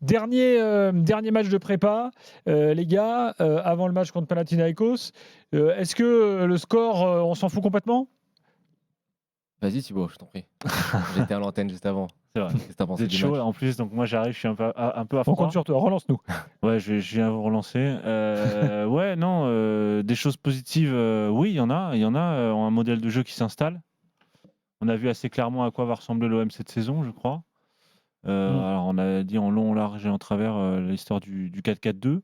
Dernier match de prépa, les gars, avant le match contre Panathinaikos. Est-ce que le score, on s'en fout complètement? Vas-y Thibaut, je t'en prie. J'étais à l'antenne juste avant. C'est vrai. Qu'est-ce que tu as Vous pensé êtes du chaud match? en plus, donc moi j'arrive, je suis un peu à On froid. compte sur toi, relance-nous. Ouais, je viens vous relancer. Ouais, non, des choses positives, oui, il y en a. Un modèle de jeu qui s'installe. On a vu assez clairement à quoi va ressembler l'OM cette saison, je crois. Alors on a dit en long, en large et en travers l'histoire du 4-4-2.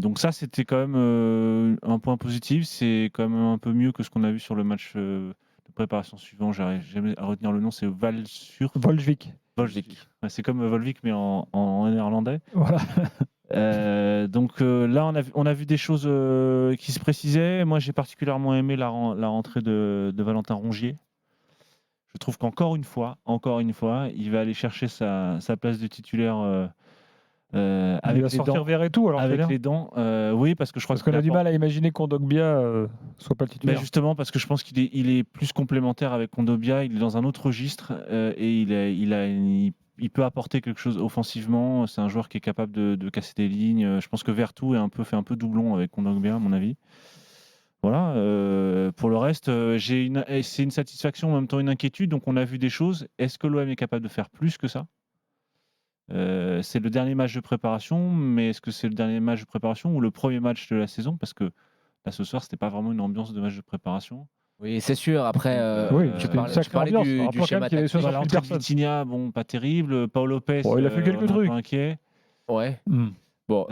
Donc ça, c'était quand même un point positif. C'est quand même un peu mieux que ce qu'on a vu sur le match de préparation suivant. J'arrive jamais à retenir le nom. C'est Volvic. Volvic. Ouais, c'est comme Volvic, mais en néerlandais. Voilà. Donc là, on a vu des choses qui se précisaient. Moi, j'ai particulièrement aimé la rentrée de Valentin Rongier. Je trouve qu'encore une fois, il va aller chercher sa place de titulaire. Il Avec va les sortir dents, vert et tout, alors c'est avec bien. les dents, oui, parce que je crois Parce qu'on a du mal à imaginer qu'Kondogbia soit pas le Mais titulaire. justement, parce que je pense qu'il est plus complémentaire avec Kondogbia, il est dans un autre registre et il peut apporter quelque chose offensivement. C'est un joueur qui est capable de casser des lignes. Je pense que Vertou fait un peu doublon avec Kondogbia, à mon avis. Voilà. Pour le reste, c'est une satisfaction, en même temps une inquiétude. Donc on a vu des choses. Est-ce que l'OM est capable de faire plus que ça? C'est le dernier match de préparation, mais est-ce que c'est le dernier match de préparation ou le premier match de la saison? Parce que là, ce soir, c'était pas vraiment une ambiance de match de préparation. Oui, c'est sûr. Après, Oui, tu c'était une parlais sacrée ambiance. du Rappelons quand schéma même qu'il y avait tactique. 60 000 L'entrée de personnes. Vitinha, bon, pas terrible. Paul Lopez, Bon, il a fait quelques on est un trucs. peu inquiet. Ouais. Bon.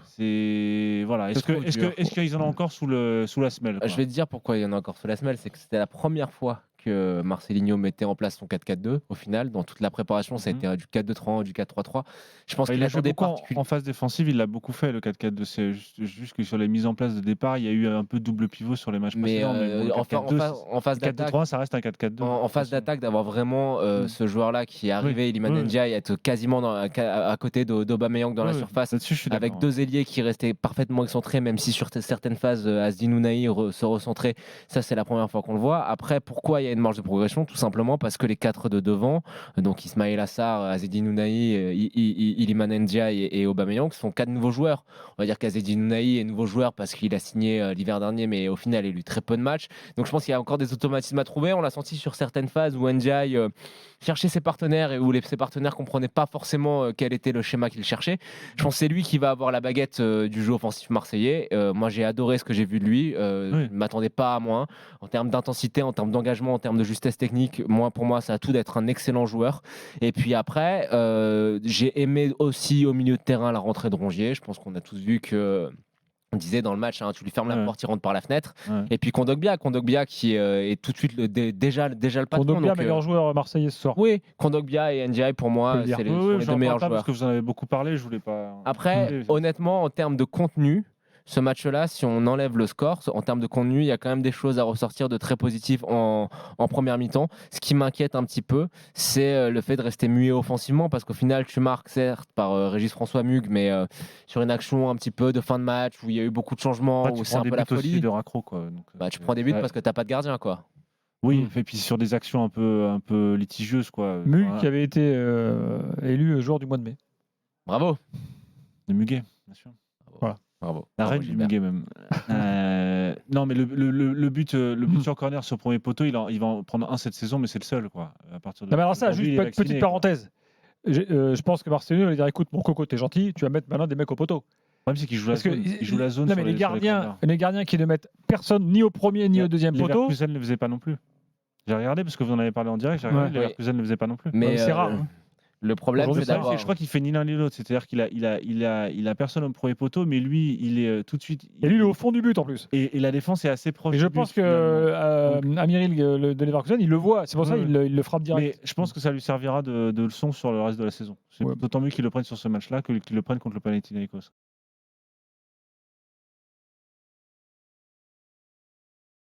C'est voilà. C'est trop dur. Est-ce qu'ils en ont encore sous la semelle, quoi? Je vais te dire pourquoi il y en a encore sous la semelle. C'est que c'était la première fois que Marcelinho mettait en place son 4-4-2. Au final, dans toute la préparation, ça a été du 4-2-3-1, du 4-3-3. Je pense qu'il Il a joué attendait beaucoup particulièrement. en phase défensive, il l'a beaucoup fait le 4-4-2. C'est juste que sur les mises en place de départ, il y a eu un peu de double pivot sur les matchs Mais précédents. Mais bon, le 4-4-2, en phase d'attaque, 4-2-3, ça reste un 4-4-2. en phase d'attaque, d'avoir vraiment ce joueur-là qui est arrivé, Iliman Oui. Ndiaye, être quasiment à côté d'Aubameyang dans la surface, Là-dessus, je suis avec d'accord. deux ailiers qui restaient parfaitement excentrés, même si sur certaines phases, Azdin Ounahi se recentrait. Ça, c'est la première fois qu'on le voit. Après, pourquoi il y a une marge de progression? Tout simplement parce que les quatre de devant, donc Ismail Assar, Azzedine Ounahi, Iliman Ndiaye et Aubameyang, sont quatre nouveaux joueurs. On va dire qu'Azzedine Ounahi est nouveau joueur parce qu'il a signé l'hiver dernier, mais au final, il a eu très peu de matchs. Donc je pense qu'il y a encore des automatismes à trouver. On l'a senti sur certaines phases où Ndiaye cherchait ses partenaires et où ses partenaires ne comprenaient pas forcément quel était le schéma qu'il cherchait. Je pense que c'est lui qui va avoir la baguette du jeu offensif marseillais. Moi, j'ai adoré ce que j'ai vu de lui. Je ne m'attendais pas à moins. En termes d'intensité, en termes d'engagement, en termes de justesse technique, pour moi, ça a tout d'être un excellent joueur. Et puis après, j'ai aimé aussi au milieu de terrain la rentrée de Rongier. Je pense qu'on a tous vu que... On disait dans le match, tu lui fermes la porte, il rentre par la fenêtre. Et puis Kondogbia qui est tout de suite déjà le patron. Kondogbia, meilleur joueur marseillais ce soir. Oui, Kondogbia et Ndiaye, pour moi, c'est les deux meilleurs joueurs. Parce que vous en avez beaucoup parlé, je voulais pas... Après, honnêtement, en termes de contenu, ce match-là, si on enlève le score, en termes de contenu, il y a quand même des choses à ressortir de très positives en première mi-temps. Ce qui m'inquiète un petit peu, c'est le fait de rester muet offensivement, parce qu'au final, tu marques certes par Régis François Mugue, mais sur une action un petit peu de fin de match où il y a eu beaucoup de changements, où c'est un peu la folie. de raccro, quoi. Donc, tu prends des buts parce que tu n'as pas de gardien, quoi. Oui, et puis sur des actions un peu litigieuses, quoi. Mugue qui avait été élu joueur du mois de mai. Bravo. De Muguet, bien sûr. Voilà. Bravo. La reine du Muguet même. Non, mais le but sur corner sur le premier poteau, il va en prendre un cette saison, mais c'est le seul, quoi. À partir de non, mais alors ça, juste une petite parenthèse. Je pense que Marseille va dire écoute, mon coco, t'es gentil, tu vas mettre maintenant des mecs au poteau. Le problème, c'est qu'il joue la zone. Non, mais les gardiens qui ne mettent personne ni au premier ni au deuxième poteau. Leverkusen ne le faisait pas non plus. J'ai regardé parce que vous en avez parlé en direct. J'ai regardé, Leverkusen ne le faisait pas non plus. Mais c'est rare. Le problème, c'est d'avoir... Je crois qu'il fait ni l'un ni l'autre. C'est-à-dire qu'il a personne au premier poteau, mais lui, il est tout de suite. Et lui, il est au fond du but en plus. Et la défense est assez proche. Et je pense que Amiril de Leverkusen, il le voit. C'est pour ça qu'il le frappe direct. Mais je pense que ça lui servira de leçon sur le reste de la saison. C'est d'autant mieux qu'il le prenne sur ce match-là que qu'il le prenne contre le Panathinaikos.